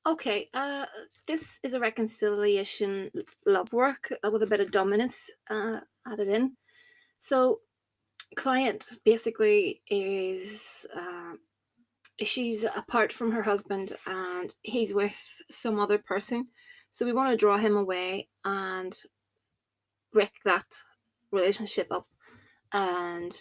Okay, this is a reconciliation love work with a bit of dominance added in. So, client basically is she's apart from her husband and he's with some other person. So we want to draw him away and break that relationship up. And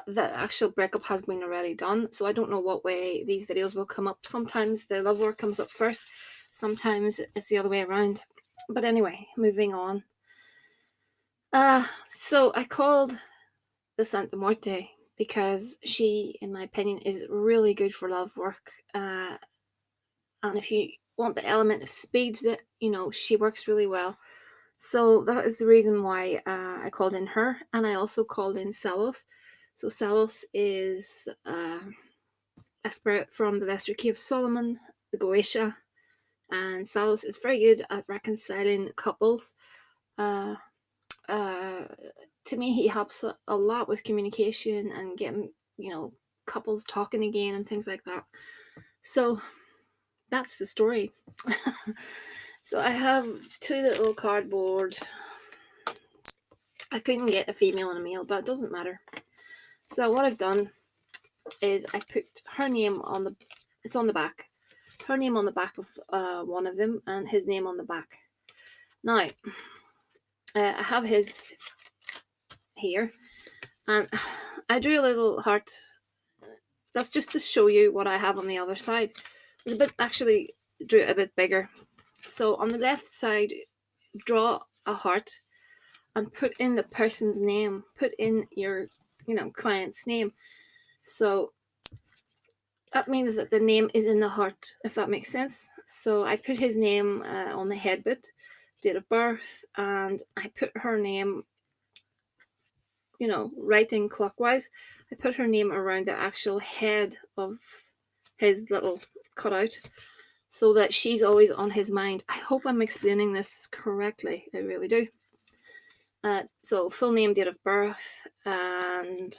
the actual breakup has been already done. So I don't know what way these videos will come up. Sometimes the love work comes up first, sometimes it's the other way around. But anyway, moving on. So I called the Santa Muerte because she, in my opinion, is really good for love work. And if you want the element of speed, that she works really well. So that is the reason why I called in her, and I also called in Salos. So Salos is a spirit from the Lesser Key of Solomon, the Goetia, and Salos is very good at reconciling couples. Uh, uh, to me, he helps a lot with communication and getting couples talking again and things like that. So that's the story. So I have two little cardboard. I couldn't get a female and a male, but it doesn't matter. So what I've done is I put her name on the. It's on the back. Her name on the back of one of them, and his name on the back. Now, I have his here, and I drew a little heart. That's just to show you what I have on the other side. It's a bit actually drew it a bit bigger. So on the left side, draw a heart and put in the person's name. Put in your, client's name. So that means that the name is in the heart, if that makes sense. So I put his name on the head bit, date of birth, and I put her name, writing clockwise. I put her name around the actual head of his little cutout so that she's always on his mind. I hope I'm explaining this correctly. I really do. So full name, date of birth, and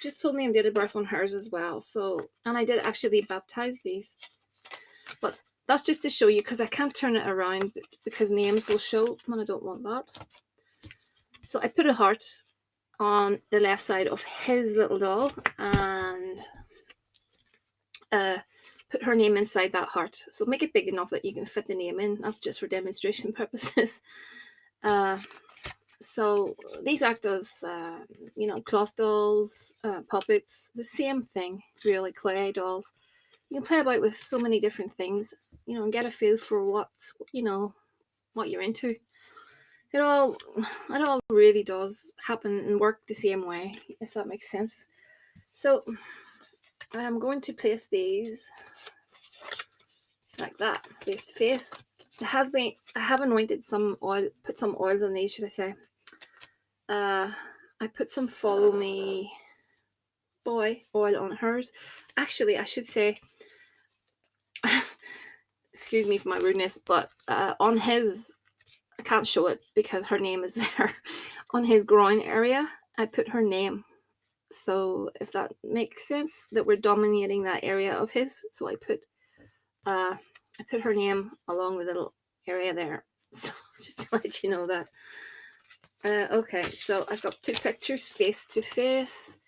just full name, date of birth on hers as well. So, and I did actually baptize these, but that's just to show you because I can't turn it around because names will show and I don't want that. So I put a heart on the left side of his little doll and put her name inside that heart. So make it big enough that you can fit the name in. That's just for demonstration purposes. So these act as, cloth dolls, puppets, the same thing, really, clay dolls. You can play about with so many different things, and get a feel for what you're into. It all really does happen and work the same way, if that makes sense. So I'm going to place these like that, face to face. I have anointed some oil, put some oils on these, should I say. I put some Follow Me Boy oil on hers. Actually, I should say, excuse me for my rudeness, but on his, I can't show it because her name is there. On his groin area, I put her name. So if that makes sense, that we're dominating that area of his. So I put her name along the little area there. So just to let you know that. Okay, so I've got two pictures face to face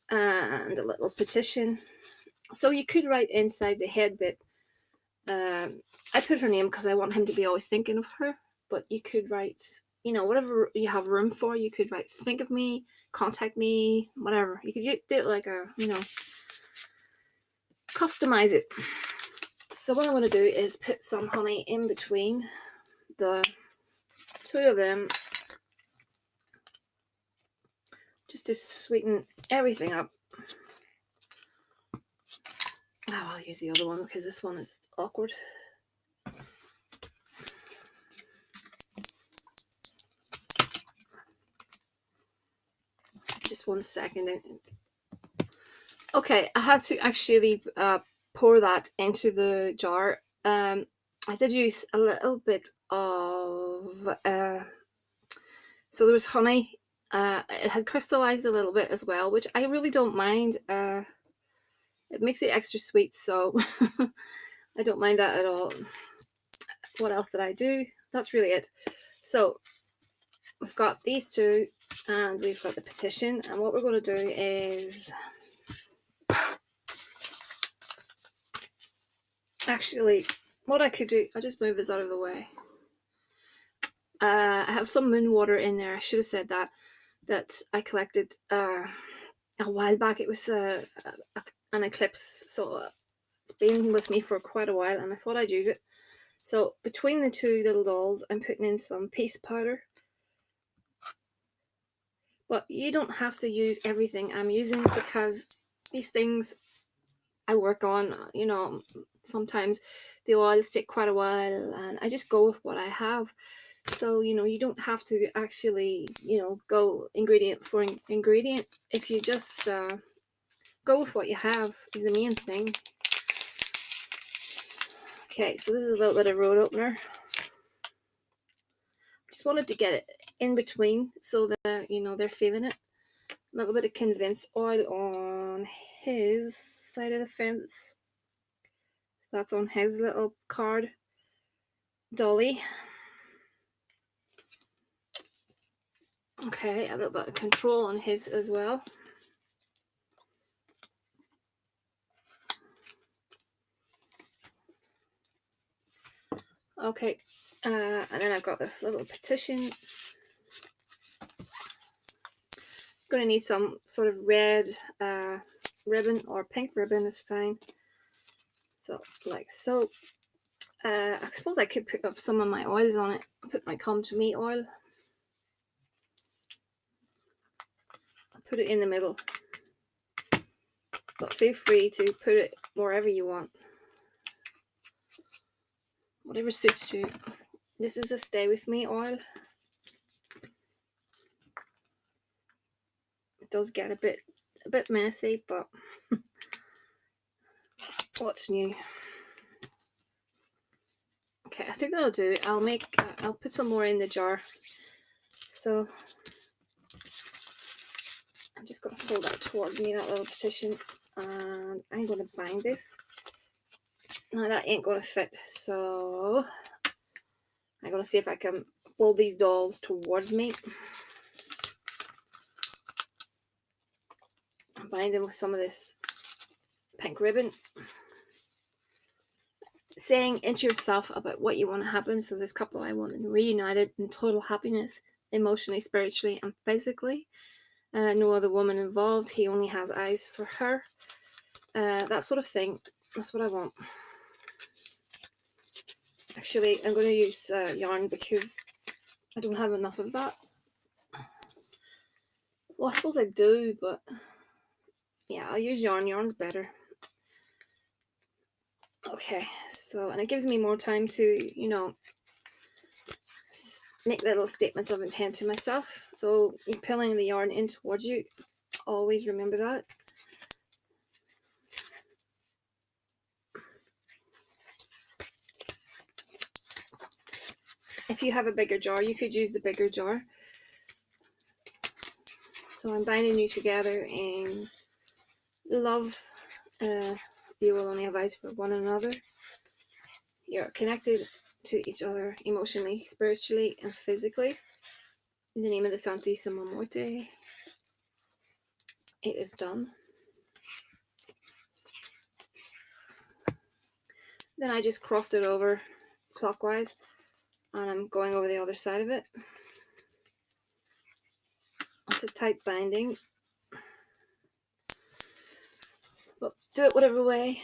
and a little petition. So you could write inside the head bit. I put her name because I want him to be always thinking of her, but you could write, whatever you have room for. You could write, think of me, contact me, whatever. You could do it like a, customize it. So what I'm going to do is put some honey in between the two of them just to sweeten everything up. Oh, I'll use the other one because this one is awkward. Just 1 second. Okay, I had to actually pour that into the jar. I did use a little bit of, so there was honey. It had crystallized a little bit as well, which I really don't mind. It makes it extra sweet, so I don't mind that at all. What else did I do? That's really it. So we've got these two and we've got the petition, and what we're going to do is actually, what I could do, I'll just move this out of the way. I have some moon water in there. I should have said that I collected a while back. It was an eclipse, so it's been with me for quite a while, and I thought I'd use it. So between the two little dolls, I'm putting in some peace powder. But you don't have to use everything I'm using, because these things I work on, sometimes the oils take quite a while, and I just go with what I have. So, you don't have to actually, go ingredient for ingredient. If you just go with what you have is the main thing. Okay, so this is a little bit of road opener. Just wanted to get it in between so that, they're feeling it. A little bit of convince oil on his side of the fence. That's on his little card dolly. Okay, a little bit of control on his as well. Okay, and then I've got this little petition. Going to need some sort of red ribbon, or pink ribbon is fine. So, like so. I suppose I could put up some of my oils on it. Put my Come To Me oil. I'll put it in the middle. But feel free to put it wherever you want. Whatever suits you. This is a Stay With Me oil. It does get a bit messy, but what's new? Okay, I think that'll do. I'll put some more in the jar. So I'm just going to fold that towards me, that little petition, and I'm going to bind this. Now that ain't going to fit, so I'm going to see if I can fold these dolls towards me. Bind them with some of this pink ribbon. Saying into yourself about what you want to happen. So this couple, I want them reunited in total happiness, emotionally, spiritually, and physically. No other woman involved. He only has eyes for her. That sort of thing. That's what I want. Actually, I'm going to use yarn because I don't have enough of that. Well, I suppose I do, but yeah, I'll use yarn. Yarn's better. Okay, so, and it gives me more time to, make little statements of intent to myself. So you're pulling the yarn in towards you. Always remember that. If you have a bigger jar, you could use the bigger jar. So I'm binding you together in love. You will only have eyes for one another. You're connected to each other emotionally, spiritually, and physically. In the name of the Santissima Muerte, it is done. Then I just crossed it over clockwise, and I'm going over the other side of it. It's a tight binding, but do it whatever way.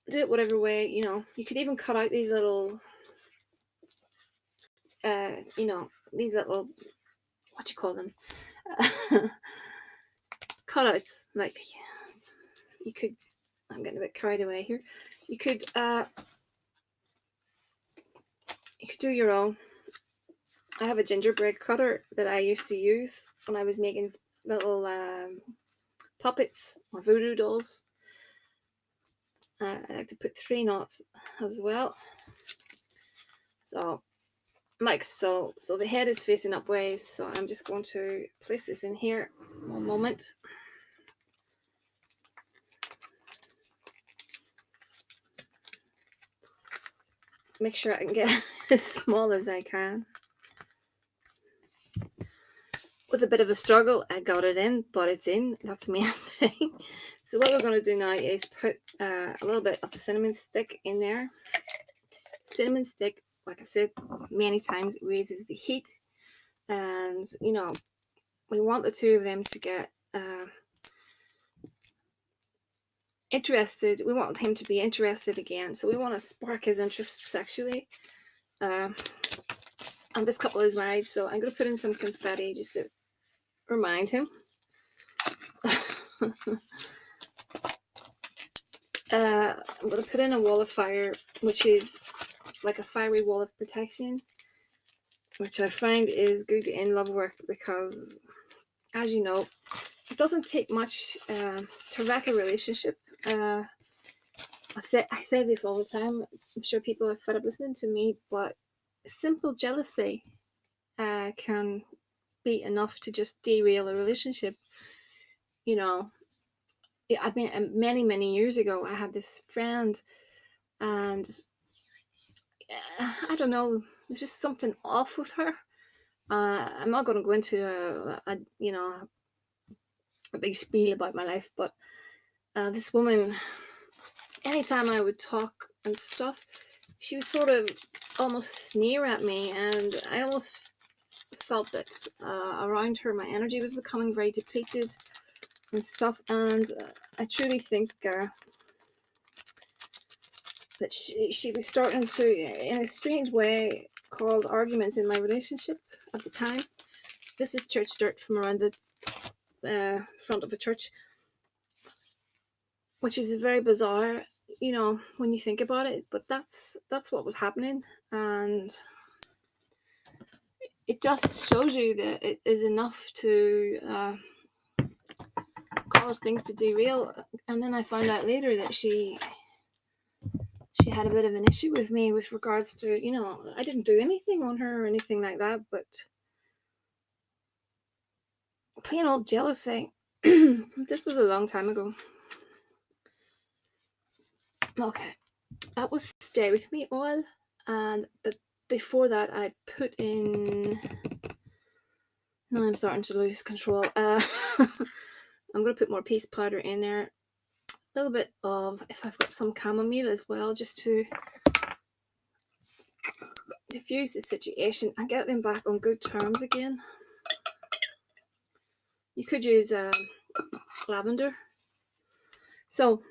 You could even cut out these little, these little, what do you call them? Cutouts. Like, you could, I'm getting a bit carried away here. You could do your own. I have a gingerbread cutter that I used to use when I was making little puppets or voodoo dolls. I like to put 3 knots as well. So the head is facing upways, so I'm just going to place this in here. One moment. make sure I can get as small as I can. With a bit of a struggle, I got it in, but it's in. That's the main thing. So what we're going to do now is put a little bit of cinnamon stick in there. Cinnamon stick, like I've said many times, raises the heat. And, we want the two of them to get interested. We want him to be interested again. So we want to spark his interest sexually. And this couple is married, so I'm going to put in some confetti just to remind him. I'm going to put in a wall of fire, which is like a fiery wall of protection, which I find is good in love work because, as you know, it doesn't take much to wreck a relationship. I say this all the time. I'm sure people are fed up listening to me, but simple jealousy can be enough to just derail a relationship. I mean, many years ago, I had this friend, and I don't know, there's just something off with her. I'm not going to go into a big spiel about my life, but this woman, anytime I would talk and stuff, she would sort of almost sneer at me, and I almost felt that around her my energy was becoming very depleted and stuff. And I truly think that she was starting to, in a strange way, cause arguments in my relationship at the time. This is church dirt from around the front of a church, which is very bizarre, when you think about it. But that's what was happening, and it just shows you that it is enough to cause things to derail. And then I found out later that she had a bit of an issue with me with regards to, I didn't do anything on her or anything like that, but plain old jealousy. This was a long time ago. Okay, that was Stay With Me oil, and before that I put in, now I'm starting to lose control. I'm going to put more peace powder in there, a little bit of, if I've got some chamomile as well, just to diffuse the situation and get them back on good terms again. You could use lavender. So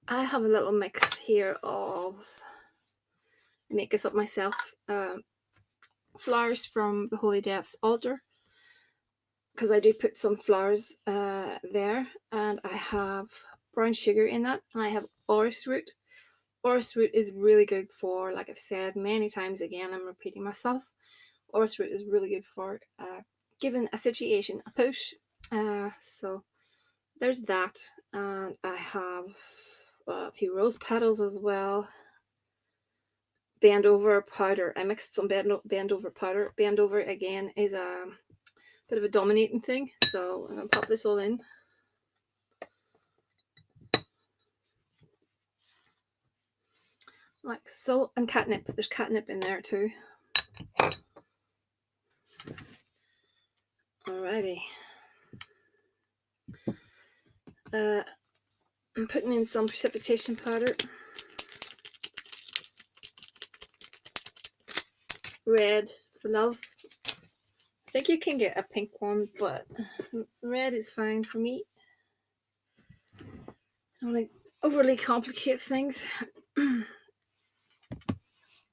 I have a little mix here of, I make this up myself, flowers from the Holy Death's altar, because I do put some flowers there, and I have brown sugar in that, and I have orris root. Orris root is really good for, like I've said many times, again I'm repeating myself, orris root is really good for giving a situation a push. So there's that, and I have a few rose petals as well. Bend over powder. I mixed some bend over powder. Bend over again is a bit of a dominating thing, so I'm going to pop this all in. Like so. And catnip. There's catnip in there too. Alrighty. I'm putting in some precipitation powder. Red for love. I think you can get a pink one, but red is fine for me. I don't like overly complicate things.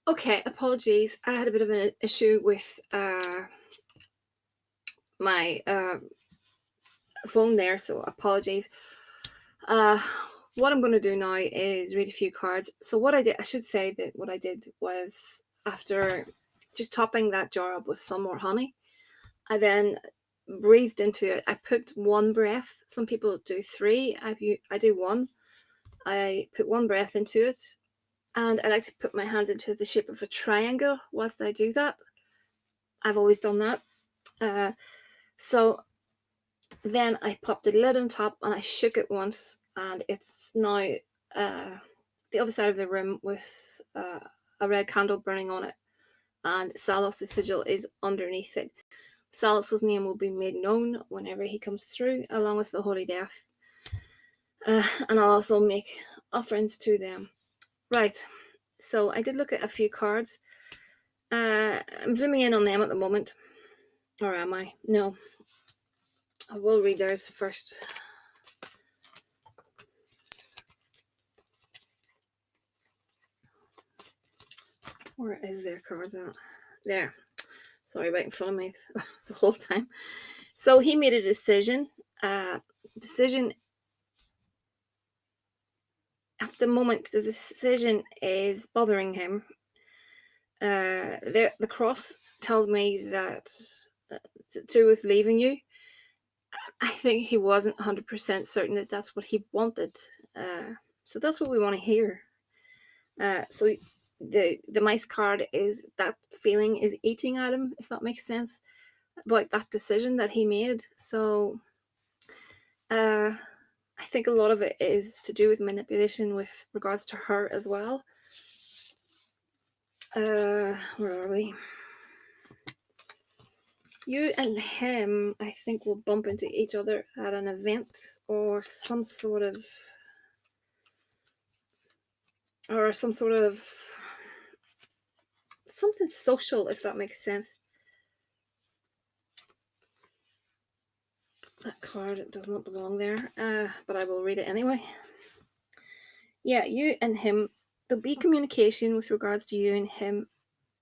Okay, apologies. I had a bit of an issue with my phone there, so apologies. What I'm going to do now is read a few cards. So what I did, I should say that what I did was, after just topping that jar up with some more honey, I then breathed into it. I put one breath. Some people do three. I do one. I put one breath into it, and I like to put my hands into the shape of a triangle whilst I do that. I've always done that. So then I popped the lid on top and I shook it once, and it's now the the other side of the room with a red candle burning on it, and Salos' sigil is underneath it. Salos' name will be made known whenever he comes through, along with the Holy Death. And I'll also make offerings to them. Right, so I did look at a few cards. I'm zooming in on them at the moment. Or am I? No. I will read theirs first. Where is their cards at? There. Sorry, right in front of me the whole time. So he made a decision. Decision at the moment, the decision is bothering him. The cross tells me that to do with leaving you. I think he wasn't 100% certain that that's what he wanted. So that's what we want to hear. So the mice card is that feeling is eating at him, if that makes sense, about that decision that he made. So I think a lot of it is to do with manipulation with regards to her as well. Where are we? You and him, I think, will bump into each other at an event or some sort of something social, if that makes sense. That card does not belong there, but I will read it anyway. Yeah, you and him, there'll be communication with regards to you and him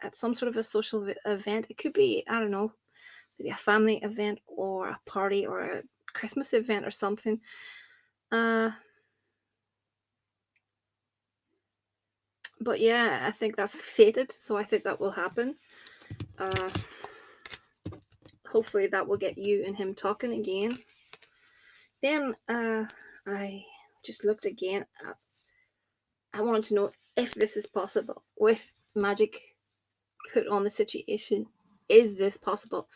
at some sort of a social event. It could be, I don't know, maybe a family event or a party or a Christmas event or something. But yeah, I think that's fated, so I think that will happen. Hopefully that will get you and him talking again. Then I just looked again at, I wanted to know if this is possible with magic put on the situation. Is this possible?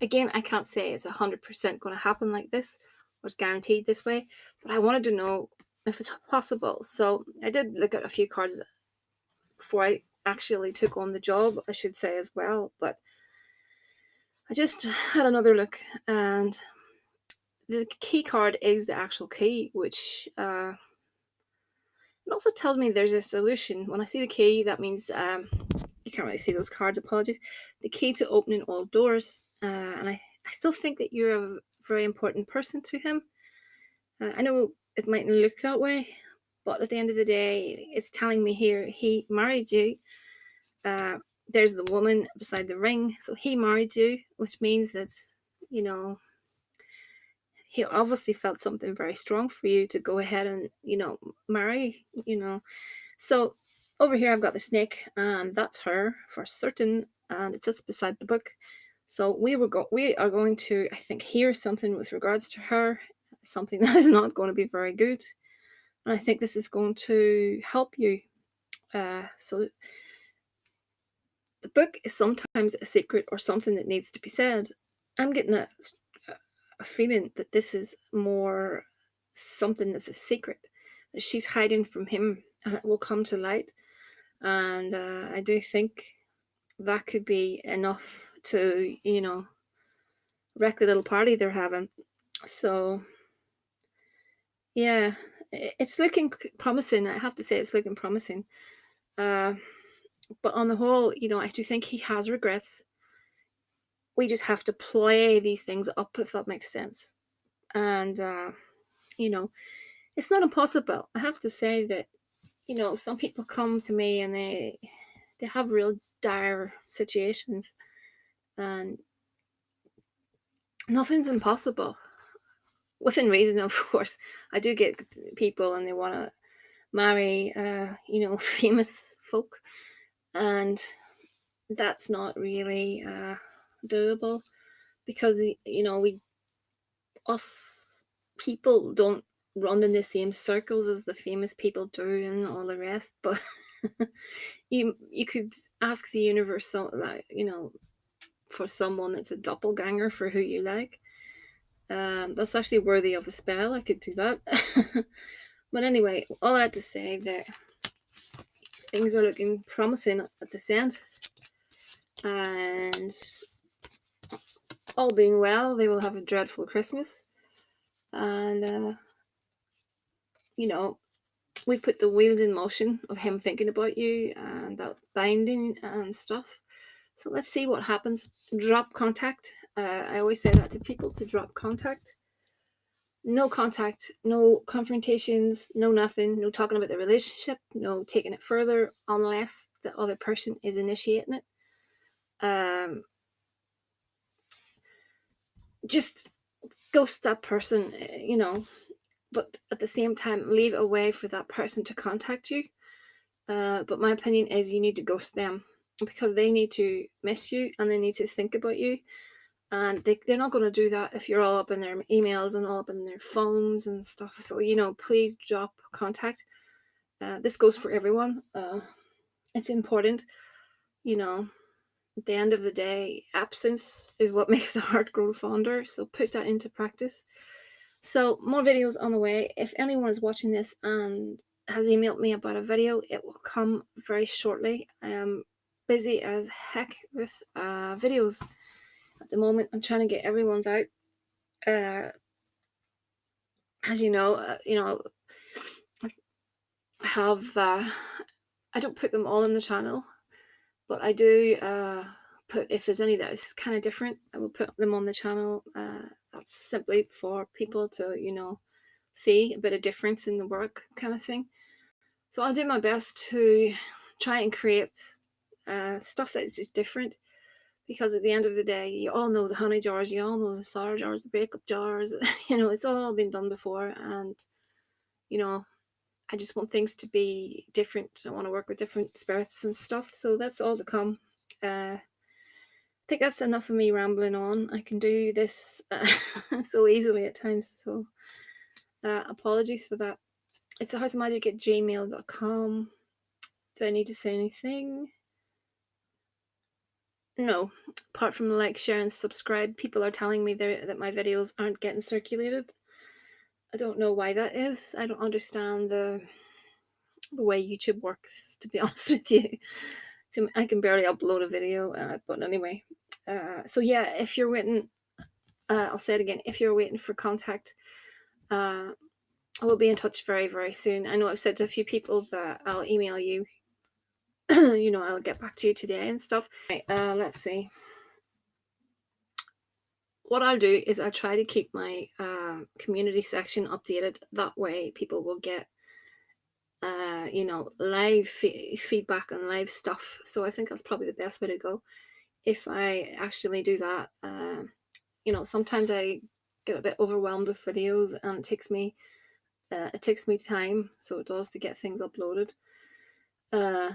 Again, I can't say it's 100% going to happen like this or it's guaranteed this way, but I wanted to know if it's possible. So I did look at a few cards before I actually took on the job, I should say, as well, but I just had another look, and the key card is the actual key, which it also tells me there's a solution. When I see the key, that means you can't really see those cards, apologies. The key to opening all doors, and I still think that you're a very important person to him. I know it mightn't look that way, but at the end of the day, it's telling me here he married you. There's the woman beside the ring, so he married you, which means that, you know, he obviously felt something very strong for you to go ahead and, you know, marry, you know. So over here I've got the snake, and that's her for certain, and it sits beside the book. So we are going to, I think, hear something with regards to her, something that is not going to be very good. And I think this is going to help you. So the book is sometimes a secret or something that needs to be said. I'm getting a feeling that this is more something that's a secret that she's hiding from him, and it will come to light. And I do think that could be enough to, you know, wreck the little party they're having. So yeah, it's looking promising. I have to say, it's looking promising. But on the whole, you know, I do think he has regrets. We just have to play these things up, if that makes sense. And you know, it's not impossible. I have to say that, you know, some people come to me and they have real dire situations, and nothing's impossible within reason, of course. I do get people and they want to marry you know, famous folk, and that's not really doable, because, you know, us people don't run in the same circles as the famous people do and all the rest. But you could ask the universe, so like, you know, for someone that's a doppelganger for who you like. That's actually worthy of a spell. I could do that. But anyway, all I had to say that things are looking promising at this end. And all being well, they will have a dreadful Christmas. And, you know, we've put the wheels in motion of him thinking about you and that binding and stuff. So let's see what happens. Drop contact. I always say that to people, to drop contact. No contact, no confrontations, no nothing, no talking about the relationship, no taking it further unless the other person is initiating it. Just ghost that person, but at the same time, leave a way for that person to contact you. But my opinion is you need to ghost them because they need to miss you and they need to think about you. And they're not going to do that if you're all up in their emails and all up in their phones and stuff. So, please drop contact. This goes for everyone. It's important, at the end of the day, absence is what makes the heart grow fonder. So put that into practice. So more videos on the way. If anyone is watching this and has emailed me about a video, it will come very shortly. I am busy as heck with videos at the moment. I'm trying to get everyone's out. As you know, I have I don't put them all in the channel, but I do put, if there's any that is kind of different, I will put them on the channel. That's simply for people to see a bit of difference in the work kind of thing. So I'll do my best to try and create stuff that is just different, because at the end of the day, you all know the honey jars, you all know the sour jars, the breakup jars, it's all been done before. And I just want things to be different. I want to work with different spirits and stuff. So that's all to come. I think that's enough of me rambling on. I can do this so easily at times. So apologies for that. It's thehouseofmagick@gmail.com. Do I need to say anything? No. Apart from like, share, and subscribe. People are telling me that my videos aren't getting circulated. I don't know why that is. I don't understand the way YouTube works, to be honest with you. So I can barely upload a video, but anyway. So yeah, if you're waiting, I'll say it again, if you're waiting for contact, I will be in touch very, very soon. I know I've said to a few people that I'll email you. I'll get back to you today and stuff. Right, let's see. What I'll do is I'll try to keep my community section updated. That way people will get live feedback and live stuff. So I think that's probably the best way to go. If I actually do that, sometimes I get a bit overwhelmed with videos, and it takes me time. So it does, to get things uploaded. I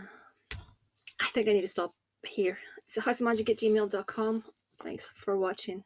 think I need to stop here. It's thehouseofmagick@gmail.com. Thanks for watching.